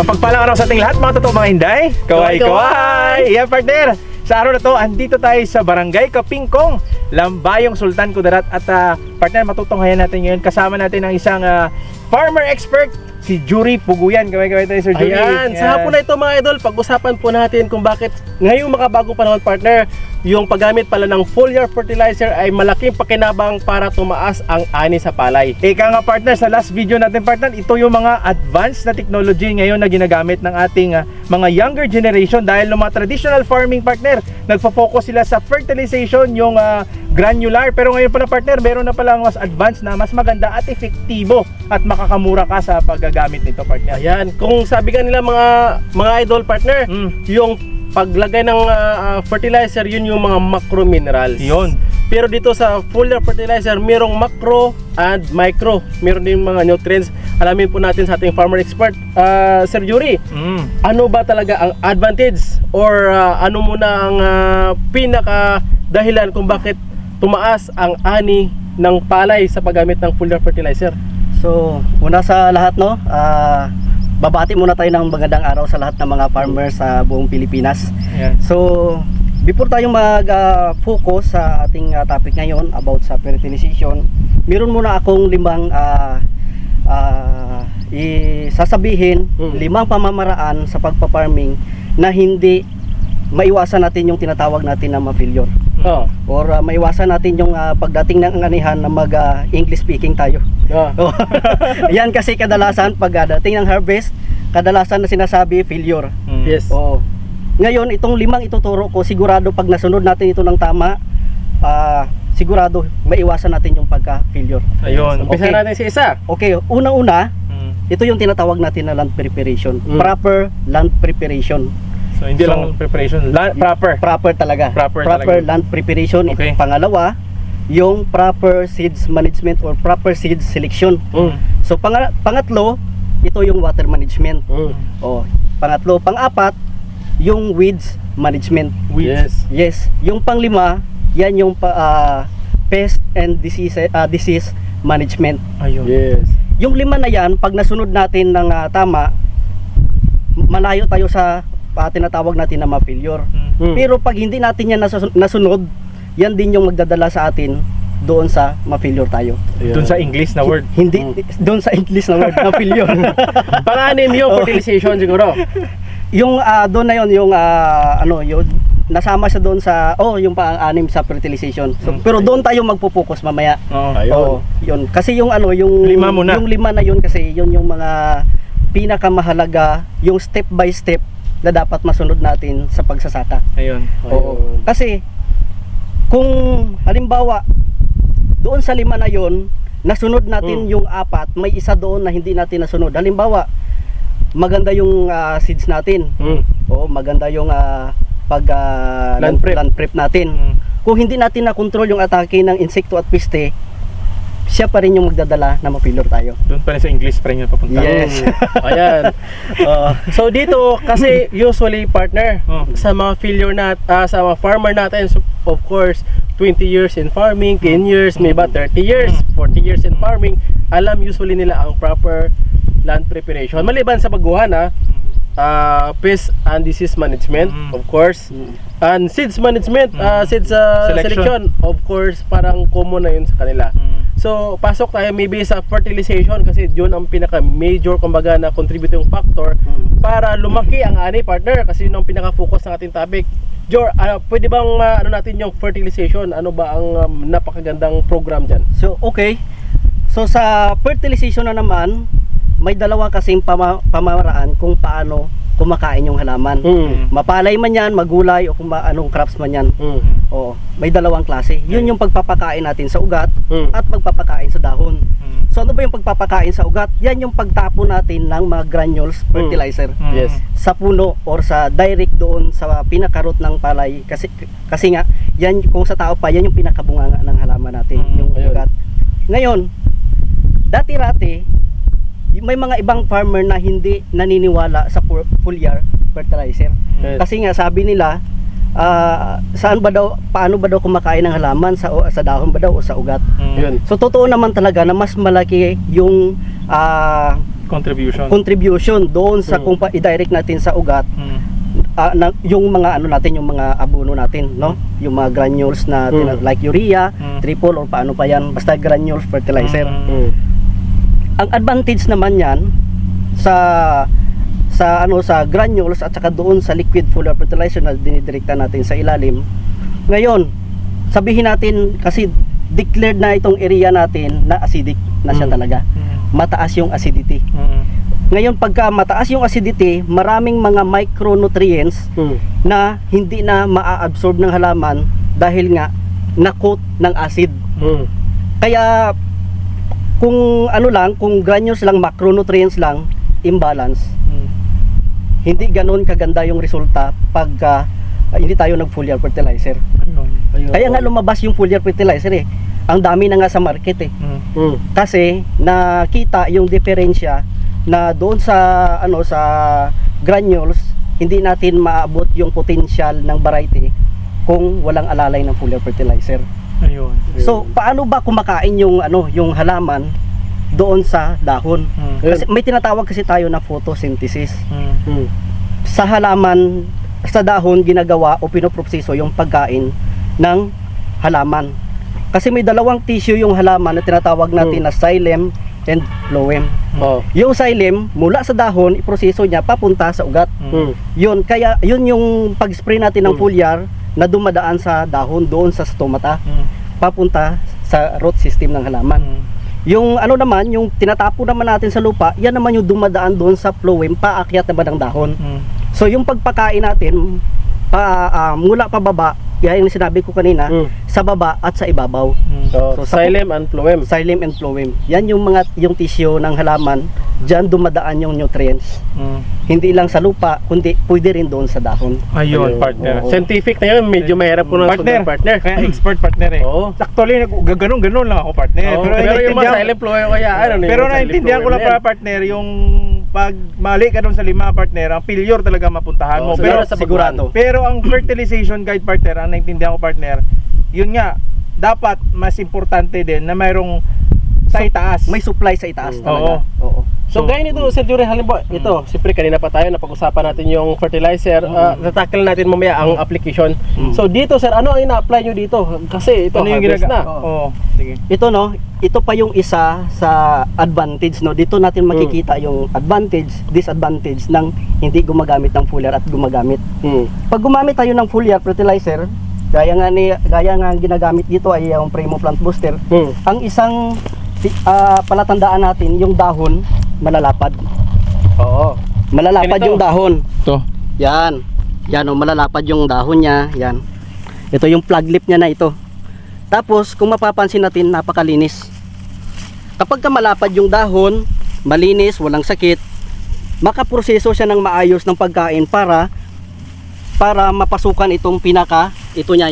Mapagpalang araw sa ating lahat mga totoo mga hinday. Kaway-kaway! Yeah, partner! Sa araw na to, andito tayo sa Barangay Kapingkong, Lambayong, Sultan Kudarat. At partner, matutunghayan natin ngayon. Kasama natin ang isang farmer expert, si Jury Puguyan. Kaway-kaway tayo, Sir Jury. Ayan, sa hapon na ito mga idol, pag-usapan po natin kung bakit ngayong makabagong panahon, partner, yung paggamit pala ng foliar fertilizer ay malaking pakinabang para tumaas ang ani sa palay. Ika nga partner, sa last video natin partner, ito yung mga advanced na technology ngayon na ginagamit ng ating mga younger generation. Dahil ng mga traditional farming partner, nagfo-focus sila sa fertilization, yung granular. Pero ngayon pala partner, meron na palang mas advanced na mas maganda at efektibo at makakamura ka sa paggagamit nito partner. Ayan, kung sabi ka nila mga idol partner, yung paglagay ng fertilizer, yun yung mga macro minerals. Yun. Pero dito sa foliar fertilizer, merong macro and micro. Meron din mga nutrients. Alamin po natin sa ating farmer expert, Sir Jury. Ano ba talaga ang advantage or ano muna ang pinaka dahilan kung bakit tumaas ang ani ng palay sa paggamit ng foliar fertilizer? So, una sa lahat, no, babati muna tayo ng magandang araw sa lahat ng mga farmers sa buong Pilipinas. Yeah. So, before tayo mag-focus sa ating topic ngayon about sa fertilization, meron muna akong sasabihin, 5 pamamaraan sa pagpa-farming na hindi maiwasan natin yung tinatawag natin na ma-failure. Or maiwasan natin yung pagdating ng anihan na mag-English speaking tayo. Yan kasi kadalasan pag dating ng harvest, kadalasan na sinasabi failure. Yes. Oo. Ngayon, itong 5 ituturo ko, sigurado pag nasunod natin ito ng tama, sigurado maiwasan natin yung pagka-failure. Ayun. Umpisa natin si isa. Okay, unang-una, ito yung tinatawag natin na land preparation. Proper land preparation. So hindi lang preparation, Proper talaga. Proper land preparation. Okay. Pangalawa, yung proper seeds management or proper seeds selection. So pangatlo, ito yung water management. Pangatlo, pang-apat, yung weeds management. Yes. Yes. Yung pang-5, yan yung pest and disease management. Ayun. Yes. Yung 5 na yan, pag nasunod natin ng tama, malayo tayo sa tinatawag natin na ma-failure. Pero pag hindi natin yan nasunod, yan din yung magdadala sa atin doon sa ma-failure tayo. Doon sa English na word. Hindi doon sa English na word na failure. Pang-anim yung fertilization siguro. Yung doon na yon yung yung nasama siya doon sa yung pang-anim sa fertilization. So, pero doon tayo magpo-focus mamaya. Ayun. Yun. Kasi yung yung 5 muna. Yung 5 na yun kasi yun yung mga pinakamahalaga, yung step by step na dapat masunod natin sa pagsasaka. Ayun. Oo. Kasi kung halimbawa doon sa 5 na yon, nasunod natin yung 4, may isa doon na hindi natin nasunod. Halimbawa, maganda yung seeds natin. Maganda yung land prep natin. Kung hindi natin na-control yung atake ng insekto at peste, siya pa rin yung magdadala na ma-failure tayo. Doon pa rin sa English pa rin yung papunta. Yes. Ayan. So dito kasi usually partner sa mga failure sa mga farmer natin, so of course 20 years in farming, 10 years, may iba 30 years, 40 years in farming, alam usually nila ang proper land preparation. Maliban sa pagguha na pest and disease management, of course, and seeds management, seeds selection, of course, parang common na yun sa kanila. So, pasok tayo maybe sa fertilization kasi yun ang pinaka-major, kumbaga, na contributing factor para lumaki ang ani, partner, kasi yun ang pinaka-focus ng ating topic. Jor, pwede bang natin yung fertilization? Ano ba ang napakagandang program dyan? So, okay. So, sa fertilization na naman, may dalawa kasing pamamaraan kung paano kumakain yung halaman. Mapalay man yan, magulay, o kung anong crops man yan. May dalawang klase. Yun yung pagpapakain natin sa ugat at pagpapakain sa dahon. So ano ba yung pagpapakain sa ugat? Yan yung pagtapon natin ng mga granules fertilizer Yes. sa puno or sa direct doon sa pinaka-root ng palay. Kasi nga, yan kung sa tao pa, yan yung pinakabunganga ng halaman natin, yung ugat. Ngayon, dati-rati, may mga ibang farmer na hindi naniniwala sa foliar fertilizer. Kasi nga sabi nila, paano ba daw kumakain ng halaman, sa dahon ba daw o sa ugat? Yun. So totoo naman talaga na mas malaki yung contribution. doon sa kung i-direct natin sa ugat yung mga ano natin, yung mga abono natin, no? Yung mga granules na like urea, triple or paano pa yan, basta granules fertilizer. Ang advantage naman yan sa granules at saka doon sa liquid foliar fertilizer na dinidirekta natin sa ilalim. Ngayon, sabihin natin kasi declared na itong area natin na acidic na siya talaga. Mataas yung acidity. Ngayon, pagka mataas yung acidity, maraming mga micronutrients na hindi na maa-absorb ng halaman dahil nga na-coat ng acid. Kaya kung ano lang, kung granules lang, macronutrients lang, imbalance. Hindi ganoon kaganda yung resulta pag hindi tayo nag-foliar fertilizer. Kaya nga lumabas yung foliar fertilizer eh. Ang dami na nga sa market eh. Kasi nakita yung diferensya na doon sa sa granules, hindi natin maabot yung potential ng variety kung walang alalay ng foliar fertilizer. Ayun. So, paano ba kumakain yung yung halaman doon sa dahon? Kasi may tinatawag kasi tayo na photosynthesis. Sa halaman, sa dahon ginagawa o pinoproseso yung pagkain ng halaman. Kasi may dalawang tissue yung halaman na tinatawag natin na xylem and phloem. Yung xylem mula sa dahon, iproseso niya papunta sa ugat. Yun, kaya yun yung pag-spray natin ng foliar na dumadaan sa dahon doon sa stomata, papunta sa root system ng halaman. Yung naman, yung tinatapo naman natin sa lupa, yan naman yung dumadaan doon sa phloem, paakyat naman ng dahon. So yung pagpakain natin mula pababa, yan yung sinabi ko kanina, sa baba at sa ibabaw. So xylem and phloem. Xylem and phloem. Yan yung tissue ng halaman, diyan dumadaan yung nutrients. Hindi lang sa lupa, kundi pwede rin doon sa dahon. Ayun, partner. Scientific na yun, medyo mahirap po ng partner. Kaya expert partner eh. Actually, ganun lang ako partner. Pero yung mga xylem, phloem, kaya pero naintindihan ko lang partner, yung pag mali ka doon sa lima partner, ang failure talaga mapuntahan mo. Pero sigurado. Pero ang fertilization guide partner, ang naintindihan ko partner, yun nga, dapat mas importante din na mayroong sa itaas. May supply sa itaas talaga. Oo. So gaya nito, Sir Jury, halimbawa, ito, siyempre kanina pa tayo, napag-usapan natin yung fertilizer, tatakil natin mamaya ang application. So dito, Sir, ano ang ina-apply nyo dito? Kasi ito yung harvest na. Sige. Ito pa yung isa sa advantage, no? Dito natin makikita yung advantage, disadvantage ng hindi gumagamit ng foliar at gumagamit. Pag gumamit tayo ng foliar fertilizer, gaya nga ginagamit dito ay yung Primo Plant Booster. Ang isang palatandaan natin, yung dahon malalapad. Malalapad yung dahon. Ito. Yan, malalapad yung dahon niya. Yan. Ito yung plug lip niya na ito. Tapos, kung mapapansin natin, napakalinis. Kapag malapad yung dahon, malinis, walang sakit, makaproseso siya ng maayos ng pagkain para mapasukan itong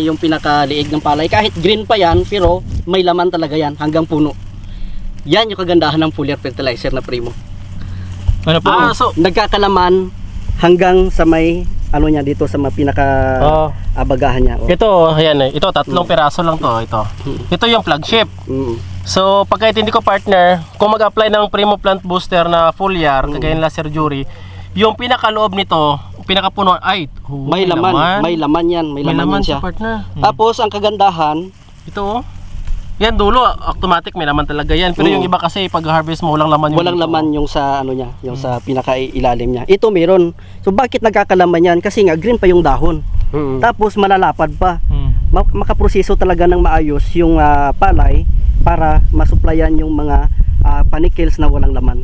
yung pinakaliig ng palay. Kahit green pa yan, pero may laman talaga yan hanggang puno. Yan yung kagandahan ng foliar fertilizer na Primo. Ano po? So nagkakalaman hanggang sa may niya dito sa abagahan niya. Ito, ayan eh. Ito, 3 piraso lang to. Ito yung flagship. So, pagkaintindi ko partner, kung mag-apply ng Primo Plant Booster na foliar, kagaya nila Sir Jury, yung pinakaloob nito, pinakapuno, may laman. May laman yan. May laman siya. Partner. Tapos, ang kagandahan, ito, yan dulo, automatic may laman talaga yan. Pero yung iba kasi pag harvest mo walang laman yung walang laman yung sa niya, yung sa pinakailalim niya. Ito meron. So bakit nagkakalaman yan? Kasi nga green pa yung dahon. Tapos malalapad pa. Makaproseso talaga ng maayos yung palay para masuplayan yung mga panicles na walang laman.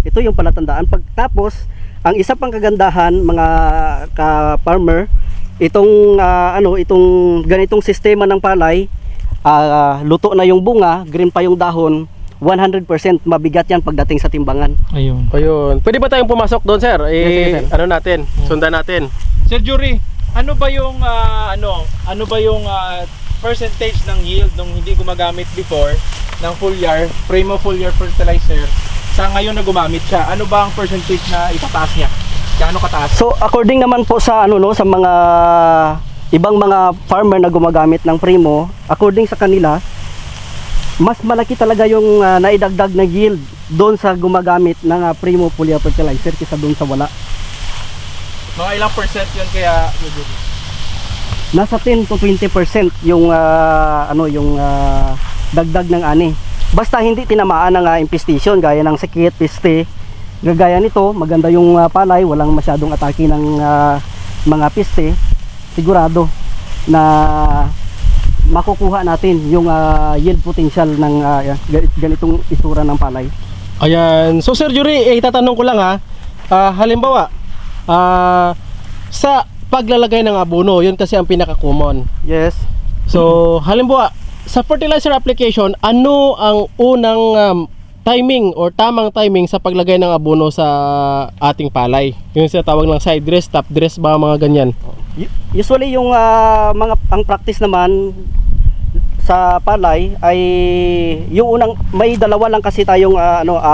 Ito yung palatandaan. Tapos ang isa pang kagandahan mga ka-farmer, itong ganitong sistema ng palay, luto na yung bunga, green pa yung dahon, 100% mabigat yan pagdating sa timbangan. Ayun. Pwede ba tayong pumasok doon, Sir? Yes, sir. Ano natin? Sundan natin. Sir Jury, ano ba yung percentage ng yield nung hindi gumagamit before ng foliar, Primo Foliar Fertilizer sa ngayon na gumamit siya? Ano ba ang percentage na itataas niya? Gaano kataas? So according naman po sa sa mga ibang mga farmer na gumagamit ng Primo, according sa kanila, mas malaki talaga yung naidagdag na yield doon sa gumagamit ng Primo Foliar Fertilizer kaysa doon sa wala. Mga ilang percent yun kaya? Nasa 10 to 20% yung dagdag ng ani. Basta hindi tinamaan ng infestation gaya ng sakit, peste. Gaya nito, maganda yung palay, walang masyadong atake ng mga peste. Sigurado na makukuha natin yung yield potential ng ganitong isura ng palay. Ayan. So Sir Jury, itatanong ko lang ha. Halimbawa, sa paglalagay ng abono, yun kasi ang pinaka-common. Yes. So, halimbawa, sa fertilizer application, ano ang unang timing or tamang timing sa paglagay ng abono sa ating palay? Yung tawag ng side dress, top dress ba, mga ganyan? Usually yung ang practice naman sa palay ay yung unang may dalawa lang kasi tayong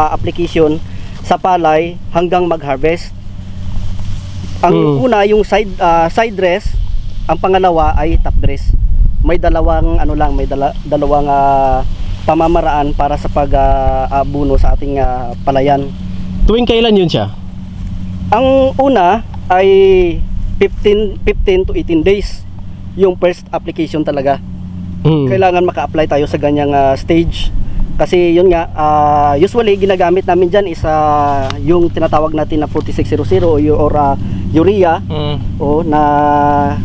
application sa palay hanggang mag-harvest. Ang una yung side dress, ang pangalawa ay top dress. May dalawang dalawang pamamaraan para sa pag-abono sa ating palayan. Tuwing kailan yun siya? Ang una ay 15 to 18 days yung first application talaga. Kailangan maka-apply tayo sa ganyang stage. Kasi yun nga, usually ginagamit namin dyan is yung tinatawag natin na 4600 or urea o na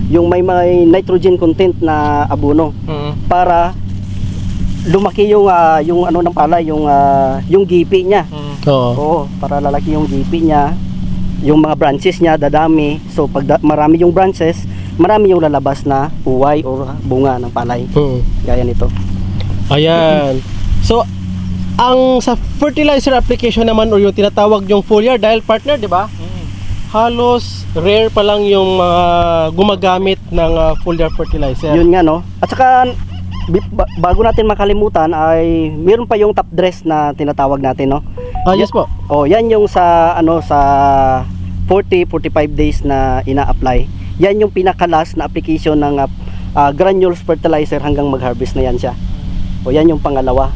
yung may nitrogen content na abono para lumaki yung ng pala, yung gipi niya. Oo, para lalaki yung gipi niya, yung mga branches niya dadami. So pag marami yung branches, marami yung lalabas na uway o bunga ng palay. Gaya nito. Ayan. So, ang sa fertilizer application naman o yung tinatawag yung foliar, dahil partner, di ba? Halos rare pa lang yung mga gumagamit ng foliar fertilizer. Yun nga, no? At saka bago natin makalimutan ay meron pa yung top dress na tinatawag natin, no? Yes po. Oh, yan yung sa sa 40-45 days na ina-apply. Yan yung pinakalas na application ng granules fertilizer hanggang mag-harvest na yan siya. O yan yung pangalawa.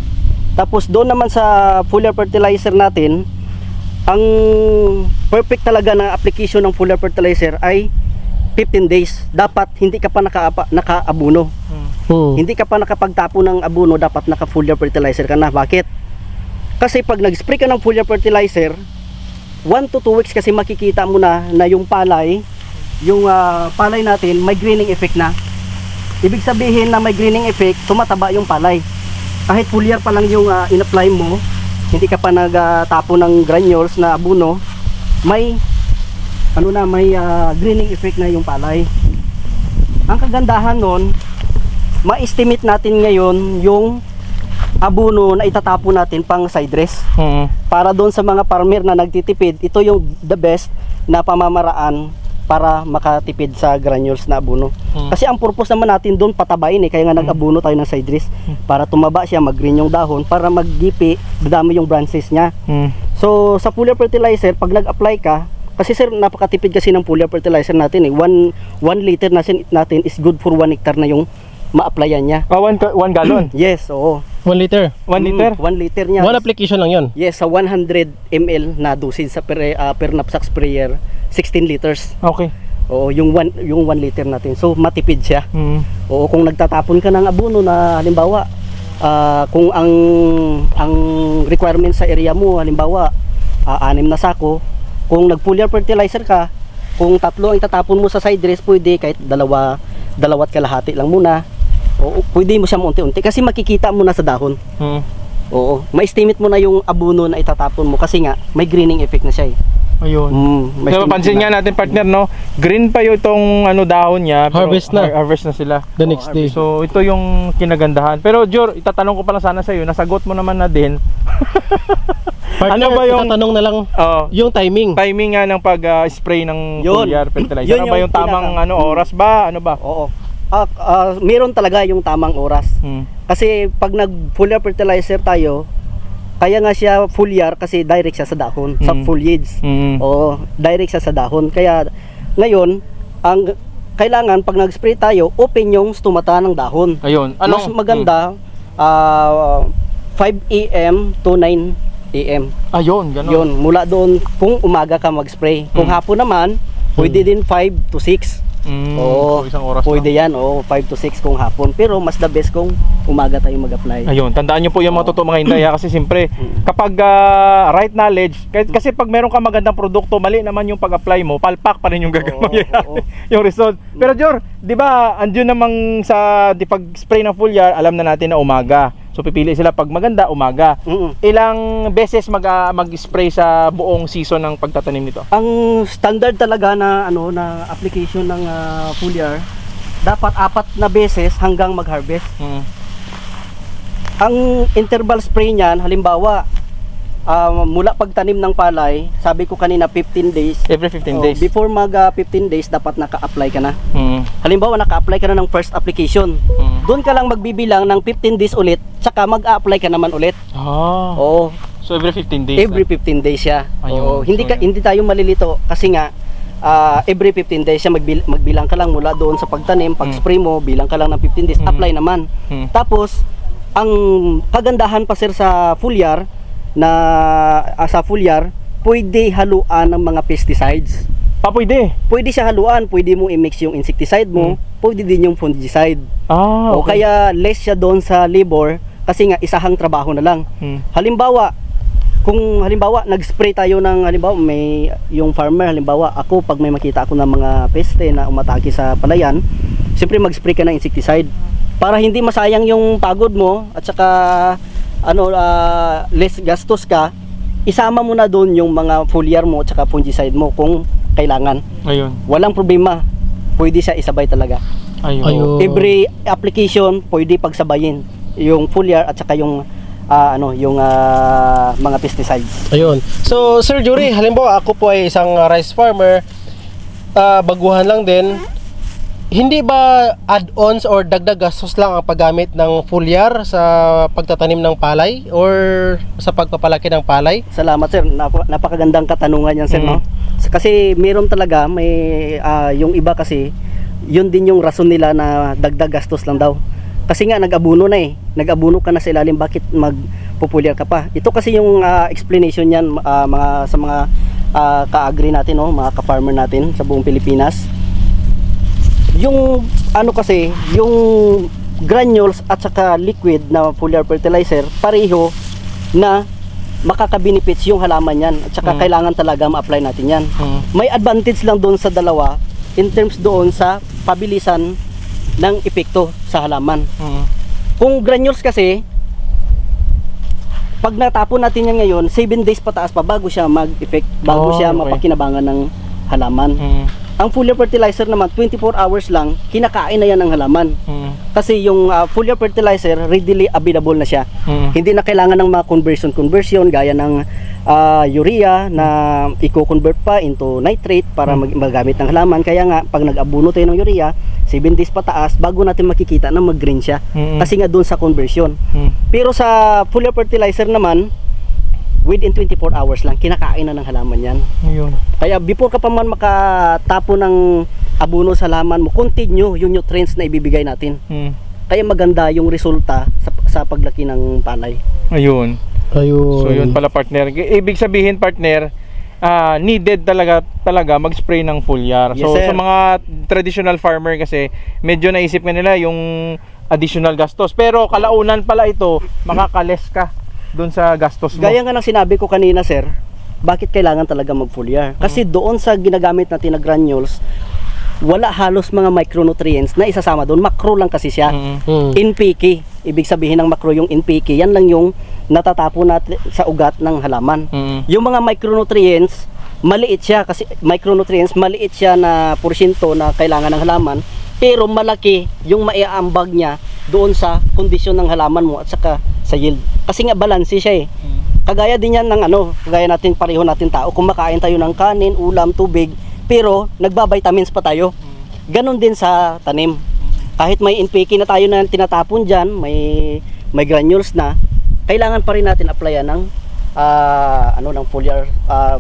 Tapos doon naman sa foliar fertilizer natin, ang perfect talaga na application ng foliar fertilizer ay 15 days. Dapat hindi ka pa naka-abono. Hindi ka pa nakapagtapo ng abono, dapat naka-foliar fertilizer ka na. Bakit? Kasi pag nag-spray ka ng foliar fertilizer, 1 to 2 weeks kasi makikita mo na yung palay, yung palay natin may greening effect na. Ibig sabihin na may greening effect, tumataba yung palay. Kahit foliar pa lang yung in-apply mo, hindi ka pa nagtapo ng granules na abono, may greening effect na yung palay. Ang kagandahan nun, ma-estimate natin ngayon yung abono na itatapo natin pang side dress. Para doon sa mga farmer na nagtitipid, ito yung the best na pamamaraan para makatipid sa granules na abono. Kasi ang purpose naman natin doon patabain kaya nga nag-abono tayo ng side dress para tumaba siya, mag-green yung dahon, para maggipi, dadami yung branches niya. So sa foliar fertilizer, pag nag-apply ka, kasi sir, napakatipid kasi ng foliar fertilizer natin 1 liter natin is good for 1 hectare na yung ma-applyan niya. 1 gallon? Yes, oo. 1 liter? 1 liter? 1 liter niya. One application lang yun? Yes, sa 100 ml na dosage sa per knapsack sprayer, 16 liters. Okay. Oo, yung 1 liter natin. So matipid siya. Oo, kung nagtatapon ka ng abono na halimbawa, kung ang requirement sa area mo halimbawa 6 na sako, kung nag-foliar fertilizer ka, kung 3 ang itatapon mo sa side dress, pwede kahit dalawat kalahati lang muna. Oo, pwede mo siya unti-unti kasi makikita mo na sa dahon. Oo, ma-estimate mo na yung abono na itatapon mo kasi nga may greening effect na siya. Ayun. Kaya mapansin nga natin partner, no? Green pa yung itong dahon niya. Harvest na. Harvest na sila. The next day. So ito yung kinagandahan. Pero Jor, itatanong ko pala sana sa iyo, nasagot mo naman na din. Partner, ano ba yung tatanong na lang yung timing? Timing nga ng pag-spray ng foliar fertilizer. Yun Ano ba yung tamang oras ba? Ano ba? Oo. Meron talaga yung tamang oras. Kasi pag nag-foliar fertilizer tayo, kaya nga siya foliar kasi direct siya sa dahon, sa foliage. Oo, direct siya sa dahon. Kaya ngayon, ang kailangan pag nag-spray tayo, open yung stomata ng dahon. Ayun. Mas maganda 5 AM to 9 AM. Ayun, ganun. Yun, mula doon kung umaga ka mag-spray. Kung hapon naman, pwede din 5 to 6. Oo, so isang oras pwede lang. yan, 5 to 6 kung hapon. Pero mas the best kung umaga tayo mag-apply. Ayun, tandaan nyo po yung mga totoo mga Inday kasi siyempre kapag right knowledge, kasi pag meron ka magandang produkto, mali naman yung pag-apply mo, palpak pa rin yung gagawin Oo. yung result. Pero Jor, di ba andun namang sa di pag-spray ng foliar, alam na natin na umaga. So pipili sila pag maganda, umaga. Ilang beses mag-spray sa buong season ng pagtatanim nito? Ang standard talaga na na application ng foliar, dapat 4 na beses hanggang mag-harvest. Ang interval spray niyan, halimbawa, mula pagtanim ng palay, sabi ko kanina 15 days. Every 15 days. Before mag 15 days, dapat naka-apply ka na. Halimbawa, naka-apply ka na ng first application. Doon ka lang magbibilang ng 15 days ulit, tsaka mag-apply ka naman ulit. Oo. So every 15 days? Every 15 days siya. Ayun. Oo. Hindi tayo malilito kasi nga every 15 days siya magbilang ka lang mula doon sa pagtanim, pag-spray mo, bilang ka lang ng 15 days, apply naman. Tapos ang kagandahan pa sir sa foliar pwede haluan ng mga pesticides. Pwede. Pwede siya haluan, pwede mo i-mix yung insecticide mo, pwede din yung fungicide. O Okay. kaya less siya doon sa labor kasi nga isahang trabaho na lang. Halimbawa, kung halimbawa nag-spray tayo ng may yung farmer, halimbawa ako pag may makita ako ng mga peste na umatake sa palayan, siyempre mag-spray ka ng insecticide para hindi masayang yung pagod mo at saka less gastos ka. Isama mo na doon yung mga foliar mo at saka fungicide mo kung kailangan. Ayun. Walang problema. Pwede siya isabay talaga. Ayun. Every application pwede pagsabayin yung foliar at saka yung mga pesticides. Ayun. So, Sir Jury, halimbawa ako po ay isang rice farmer, baguhan lang din. Hindi ba add-ons or dagdag gastos lang ang paggamit ng foliar sa pagtatanim ng palay or sa pagpapalaki ng palay? Salamat sir, napakagandang katanungan yan sir, no? Kasi meron talaga, yung iba kasi, yun din yung rason nila na dagdag gastos lang daw. Kasi nga nag-abuno na nag-abuno ka na sa ilalim, bakit magpo-foliar ka pa? Ito kasi yung explanation niyan sa mga ka-agri natin, no? Mga ka-farmer natin sa buong Pilipinas. Yung kasi, yung granules at saka liquid na foliar fertilizer, pareho na makaka-benefits yung halaman yan at saka kailangan talaga ma-apply natin yan. May advantage lang doon sa dalawa in terms doon sa pabilisan ng epekto sa halaman. Kung granules kasi, pag natapon natin yan ngayon, 7 days pataas pa bago siya mag-effect, bago siya mapakinabangan ng halaman. Ang foliar fertilizer naman, 24 hours lang, kinakain na yan ng halaman. Kasi yung foliar fertilizer, readily available na siya. Hindi na kailangan ng mga conversion gaya ng urea na i-convert pa into nitrate para magamit ng halaman. Kaya nga, pag nag-abuno tayo ng urea, 7 days pataas, bago natin makikita na mag-green siya. Kasi nga doon sa conversion. Pero sa foliar fertilizer naman, within 24 hours lang, kinakain na ng halaman yan. Ayun. Kaya before ka pa man makatapo ng abono sa halaman mo, continue yung nutrients na ibibigay natin. Kaya maganda yung resulta sa paglaki ng palay. Ayun. Ayun. So yun pala partner. Ibig sabihin partner, needed talaga mag-spray ng foliar. Yes, So sir. sa mga traditional farmer kasi medyo naisip nga nila yung additional gastos. Pero kalaunan pala ito, makakales ka doon sa gastos mo. Gaya nga ng sinabi ko kanina sir, bakit kailangan talaga mag-foliar? Kasi doon sa ginagamit natin na granules, wala halos mga micronutrients na isasama doon. Macro lang kasi siya. NPK. Ibig sabihin ng macro yung NPK. Yan lang yung natatapo natin sa ugat ng halaman. Yung mga micronutrients, maliit siya kasi micronutrients, maliit siya na porsyento na kailangan ng halaman. Pero malaki yung maiaambag niya doon sa kondisyon ng halaman mo at saka sa yield. Kasi nga balanse siya Kagaya din yan ng kagaya natin, pareho natin tao, kumakain tayo ng kanin, ulam, tubig, pero nagbabitamins pa tayo. Ganon din sa tanim. Kahit may NPK na tayo na tinatapon dyan, may granules na, kailangan pa rin natin applyan ng ng foliar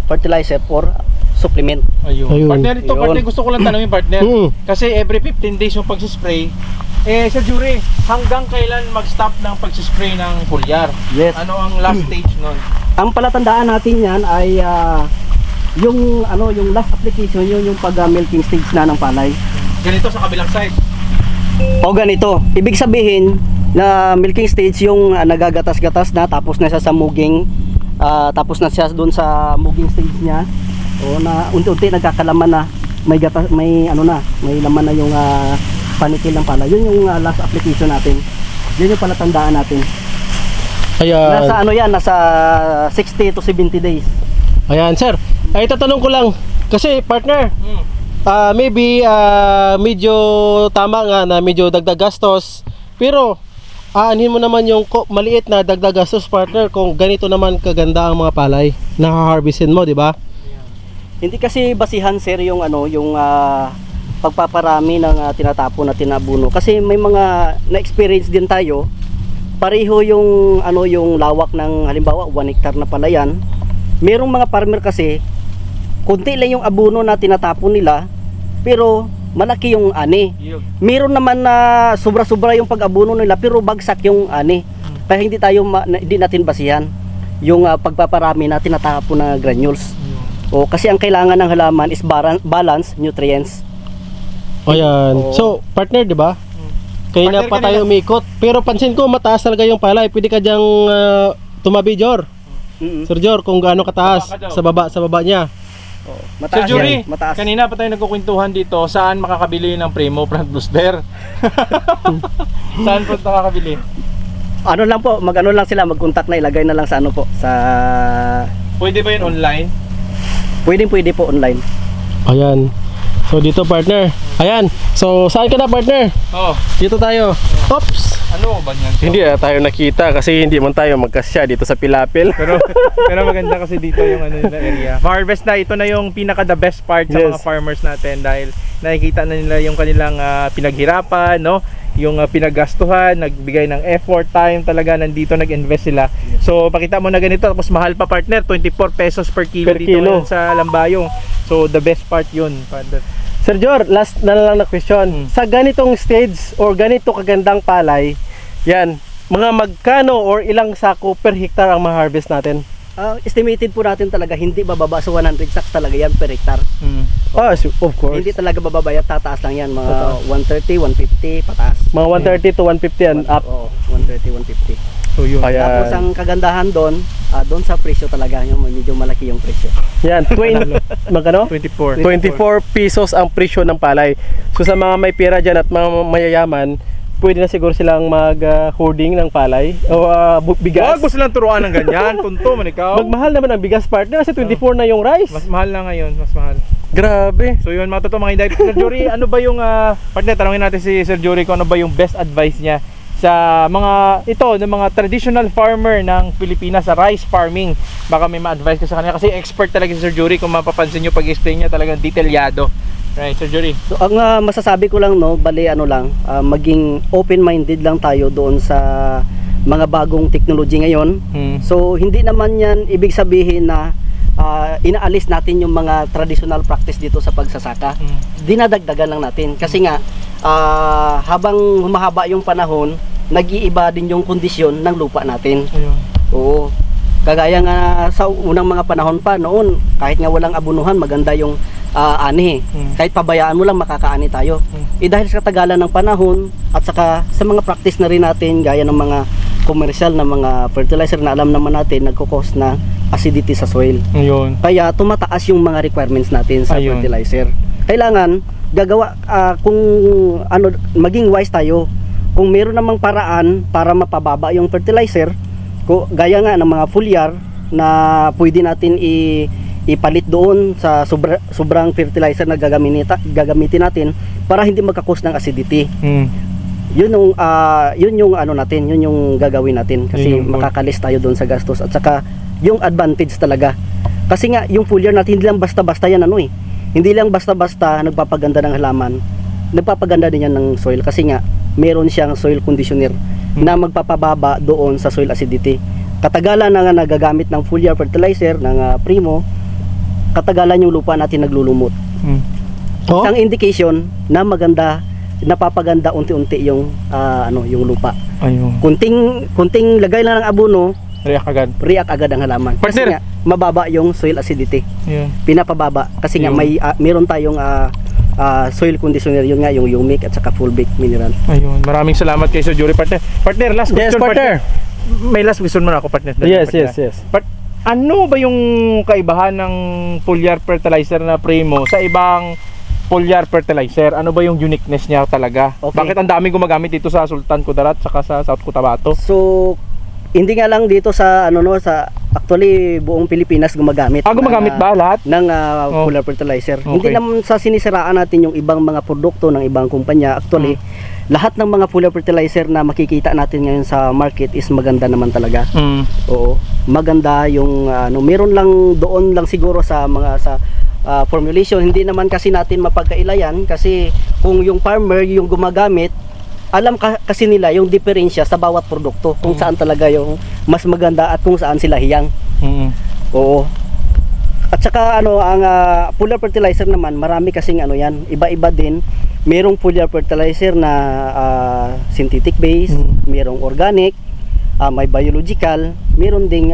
fertilizer or supplement. Ayun. Ayun. Partner, ito Ayun. partner, gusto ko lang tanongin partner. Kasi every 15 days yung pagsispray, Sir Jury, hanggang kailan mag-stop ng pag-spray ng foliar? Yes. Ano ang last stage nun? Ang palatandaan natin yan ay yung last application yun yung pag milking stage na ng palay. Ganito sa kabilang side. O ganito, ibig sabihin na milking stage yung nagagatas-gatas na tapos na siya sa muging tapos na siya doon sa muging stage niya o na unti-unti nagkakalaman na may gatas, may laman na yung panikil ng palay. Yun yung last application natin. Yun yung palatandaan natin. Ayan. Nasa 60 to 70 days. Ayan, sir. Ay, tatanong ko lang. Kasi, partner, maybe medyo tama nga na medyo dagdag gastos. Pero, aanhin mo naman yung maliit na dagdag gastos, partner, kung ganito naman kaganda ang mga palay na harvestin mo, di ba? Hindi kasi basihan, sir, yung pagpaparami ng tinatapon na tinabuno. Kasi may mga na-experience din tayo. Pareho yung yung lawak ng halimbawa 1 hectare na palayan. Merong mga farmer kasi konti lang yung abuno na tinatapon nila pero malaki yung ani. Meron naman na sobra-sobra yung pag-abuno nila pero bagsak yung ani. Kaya hindi natin basihan yung pagpaparami na tinatapon na granules. O kasi ang kailangan ng halaman is balance nutrients. Ayan. Oo. So, partner, di ba? Kaya na Partner pa ka tayo nila. umikot. Pero pansin ko, mataas talaga yung palay. Pwede ka dyang tumabi, Jor. Sir Jor, kung gaano kataas. Baba ka daw. Sa baba niya. Mataas Sir Jury, yan, mataas. kanina pa tayo nagkukwentuhan dito, saan makakabili ng Primo Plant Booster? Saan po nakakabili? Ano lang po, mag-contact na ilagay na lang sa Pwede ba yun online? pwede po online. Ayan. So, dito, partner. Ayan. So, saan ka na, partner? Oo. Dito tayo. Oops! Ano ba yan? Hindi tayo nakita kasi hindi man tayo magkasya dito sa Pilapil. Pero maganda kasi dito yung nila area. Harvest na, ito na yung pinaka the best part sa Yes. mga farmers natin dahil nakikita na nila yung kanilang pinaghirapan, no? Yung pinaggastuhan, nagbigay ng effort, time talaga nandito nag-invest sila. So pakita mo na ganito tapos mahal pa, partner, 24 pesos per kilo Per dito kilo. ngayon sa Lambayong. So the best part yun, partner. Sir Jor, last na lang na question. Sa ganitong stage or ganito kagandang palay, yan, mga magkano or ilang sako per hectare ang ma-harvest natin? Estimated po natin talaga hindi bababa sa 100 sacks talaga yan per hectare. Of course. Hindi talaga bababa yan, tataas lang yan, mga 130, 150 pataas. Mga 130 to 150 and up. Oo, 130, 150. So yun. Ayan. Tapos ang kagandahan doon sa presyo talaga, yung medyo malaki yung presyo. Yan, magkano? 24. 24 pesos ang presyo ng palay. So sa mga may pera dyan at mga mayayaman, pwede na siguro silang mag-hoarding ng palay o bigas. Wag mo silang turuan ng ganyan, tunto man ikaw. Magmahal naman ang bigas, partner, kasi 24 na yung rice. Mas mahal na ngayon, mas mahal. Grabe. So yun, mga totoo mga inday. Sir Jury, ano ba yung partner, tanongin natin si Sir Jury kung ano ba yung best advice niya sa mga mga traditional farmer ng Pilipinas sa rice farming. Baka may ma-advise ka sa kanila kasi expert talaga si Sir Jury, kung mapapansin niyo pag-explain niya talagang detalyado. Right, Sir Jury. So ang masasabi ko lang maging open-minded lang tayo doon sa mga bagong technology ngayon. So hindi naman yan ibig sabihin na inaalis natin yung mga traditional practice dito sa pagsasaka. Dinadagdagan lang natin kasi nga habang humahaba yung panahon, nag-iiba din yung kondisyon ng lupa natin. Ayun. Oo. Kagaya nga sa unang mga panahon pa noon, kahit nga walang abunuhan, maganda yung ani. Kahit pabayaan mo lang, makakaani tayo. Dahil sa katagalan ng panahon at saka sa mga practice na rin natin, gaya ng mga commercial na mga fertilizer na alam naman natin, nagkukos na acidity sa soil. Ayun. Kaya tumataas yung mga requirements natin sa Ayun. fertilizer. Kailangan kung maging wise tayo. Kung meron namang paraan para mapababa yung fertilizer, gaya nga ng mga foliar na pwede natin ipalit doon sa sobrang fertilizer na gagamitin natin para hindi magkakos ng acidity. Yun yung gagawin natin kasi Yun yung makakalis tayo doon sa gastos at saka yung advantage talaga. Kasi nga yung foliar natin hindi lang basta-basta yan hindi lang basta-basta nagpapaganda ng halaman. Nagpapaganda din yan ng soil kasi nga meron siyang soil conditioner na magpapababa doon sa soil acidity. Katagalan na nga nagagamit ng foliar fertilizer ng Primo, katagalan yung lupa natin naglulumot. Oh? Isang indication na maganda napapaganda unti-unti yung yung lupa. Ayun. Kunting lagay lang ng abono, React agad. react agad ang halaman. Kasi Partner. nga mababa yung soil acidity. Ayun. Pinapababa kasi nga Yung- meron tayong soil conditioner, yun nga yung humic at saka fulvic mineral. Ayun. Maraming salamat kay Sir Jury, partner. Partner, last Yes, question, partner. May last question mo na ako, partner. Yes, Partner. yes, yes. Ano ba yung kaibahan ng foliar fertilizer na Primo sa ibang foliar fertilizer? Ano ba yung uniqueness niya talaga? Okay. Bakit ang daming gumagamit dito sa Sultan Kudarat saka sa South Cotabato? So hindi nga lang dito sa sa actually buong Pilipinas gumagamit. Gumagamit ba lahat? ng Oh. foliar fertilizer. Okay. Hindi naman sa sinisiraan natin yung ibang mga produkto ng ibang kumpanya. Actually, lahat ng mga foliar fertilizer na makikita natin ngayon sa market is maganda naman talaga. Mm. Oo. Maganda yung meron lang doon lang siguro sa mga formulation. Hindi naman kasi natin mapagkailayan kasi kung yung farmer yung gumagamit, alam kasi nila yung diferensya sa bawat produkto, kung saan talaga yung mas maganda at kung saan sila hiyang. Mm. Oo. At saka ang foliar fertilizer naman, marami kasing yan, iba-iba din. Merong foliar fertilizer na synthetic base, merong organic, may biological, meron ding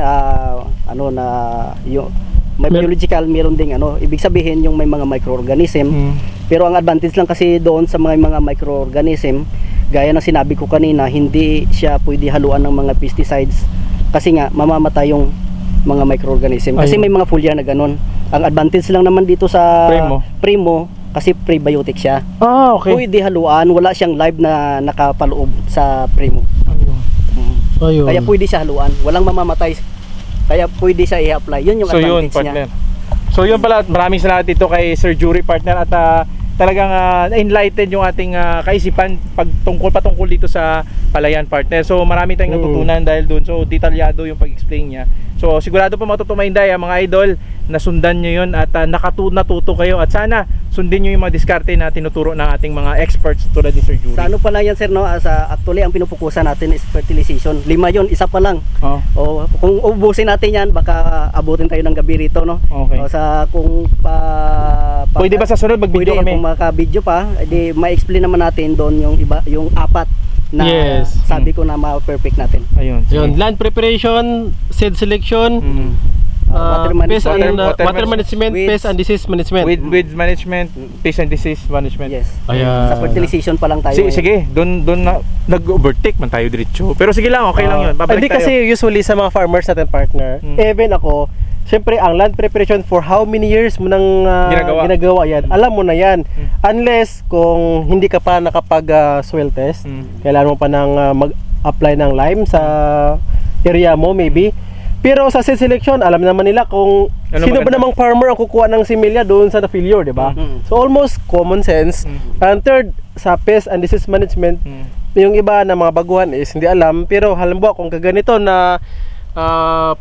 may biological, meron ding ibig sabihin yung may mga microorganism. Mm. Pero ang advantage lang kasi doon sa mga microorganism, gaya ng sinabi ko kanina, hindi siya pwede haluan ng mga pesticides kasi nga mamamatay yung mga microorganism. Kasi Ayun. may mga foliar na ganun. Ang advantage lang naman dito sa Primo kasi prebiotic siya. Okay. Pwede haluan, wala siyang live na nakapaloob sa Primo. Ayun. Ayun. Kaya pwede siya haluan, walang mamamatay. Kaya pwede siya i-apply. Yun yung So yun, advantage partner. niya. So yun pala, maraming salamat dito kay Sir Jury, partner, at talagang enlighten yung ating kaisipan patungkol dito sa palayan, partner. So marami tayong natutunan dahil doon. So detalyado yung pag-explain niya. So sigurado pa matutumainday mga idol, nasundan nyo yun at natuto kayo at sana sundin nyo yung mga diskarte na tinuturo ng ating mga experts tulad ni Sir Jury. Sa ano pa lang yan, sir, no? Actually, ang pinupukusan natin is fertilization. 5 yun, isa pa lang. Oh, O, kung ubusin natin yan, baka abutin tayo ng gabi rito, no? okay. O, kung Pwede ba sa sunod mag-video pwede, kami? kung maka-video pa, edi ma-explain naman natin doon yung apat na Yes. sabi ko na ma-perfect natin. Ayun. Yun, land preparation, seed selection, Mm. Water pest and, water water management, weeds, pest and disease management. With management, pest and disease management. Yes. Ayan. Sa fertilization pa lang tayo. Sige, doon na nag-overtake man tayo diretso. Pero sige lang, okay lang 'yun. Babalik Hindi tayo. kasi usually sa mga farmers natin, partner, even ako, syempre ang land preparation for how many years mo nang ginagawa yan, alam mo na yan. Unless kung hindi ka pa nakapag soil test, kailangan mo pa nang mag-apply ng lime sa area mo maybe. Pero sa seed selection, alam naman nila kung sino ba namang farmer ang kukuha ng similya doon sa failure, di ba? So almost common sense. And third, sa pest and disease management, yung iba na mga baguhan is hindi alam. Pero halimbawa kung kaganito na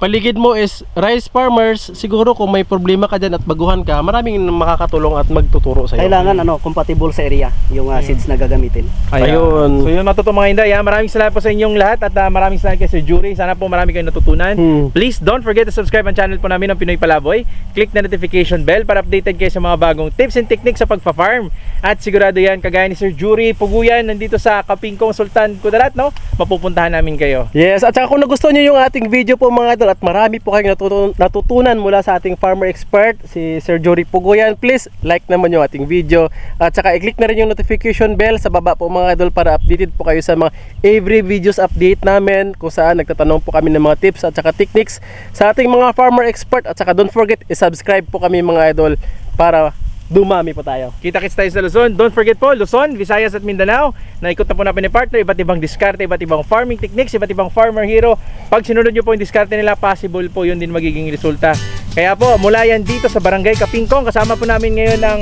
paligid mo is rice farmers, siguro kung may problema ka dyan at baguhan ka, maraming makakatulong at magtuturo sa iyo. Kailangan compatible sa area yung seeds na gagamitin. Ayun. So yun matuto mga Inday. Maraming salamat po sa inyong lahat at maraming salamat kay Sir Jury. Sana po marami kayong natutunan. Please don't forget to subscribe ang channel po namin ng Pinoy Palaboy. Click na notification bell para updated kayo sa mga bagong tips and techniques sa pagpa-farm. At sigurado yan, kagaya ni Sir Jury, Puguyan, nandito sa Kapingkong Sultan Kudarat, no? Mapupuntahan namin kayo. Yes, at saka kung nagustuhan nyo yung ating video po mga idol at marami po kayong natutunan mula sa ating farmer expert, si Sir Jury Puguyan, please like naman yung ating video at saka i-click na rin yung notification bell sa baba po mga idol para updated po kayo sa mga every videos update namin kung saan nagtatanong po kami ng mga tips at saka techniques sa ating mga farmer expert at saka don't forget i-subscribe po kami mga idol para dumami po tayo. Kita-kits tayo sa Luzon. Don't forget po, Luzon, Visayas at Mindanao. Naikot na po namin ni partner, iba't ibang diskarte, iba't ibang farming techniques, iba't ibang farmer hero. Pag sinunod nyo po yung diskarte nila, possible po yun din magiging resulta. Kaya po, mula yan dito sa Barangay Kapingkong, kasama po namin ngayon ang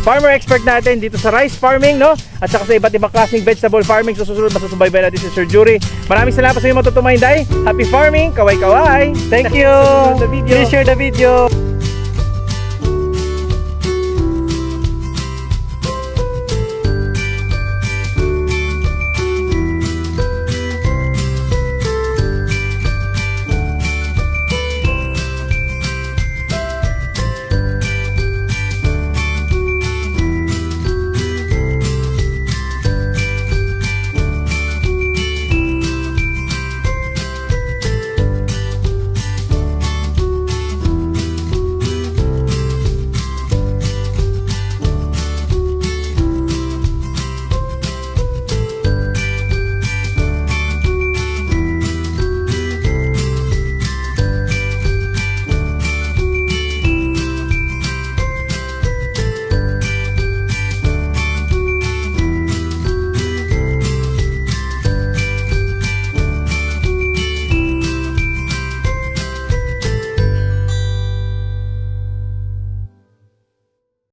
farmer expert natin dito sa rice farming, no? At saka sa iba't ibang klaseng vegetable farming. So susunod, masusubaybay natin si Sir Jury. Maraming salamat sa inyo matutumainday. Happy farming, kaway-kaway. Thank you. Please share the video.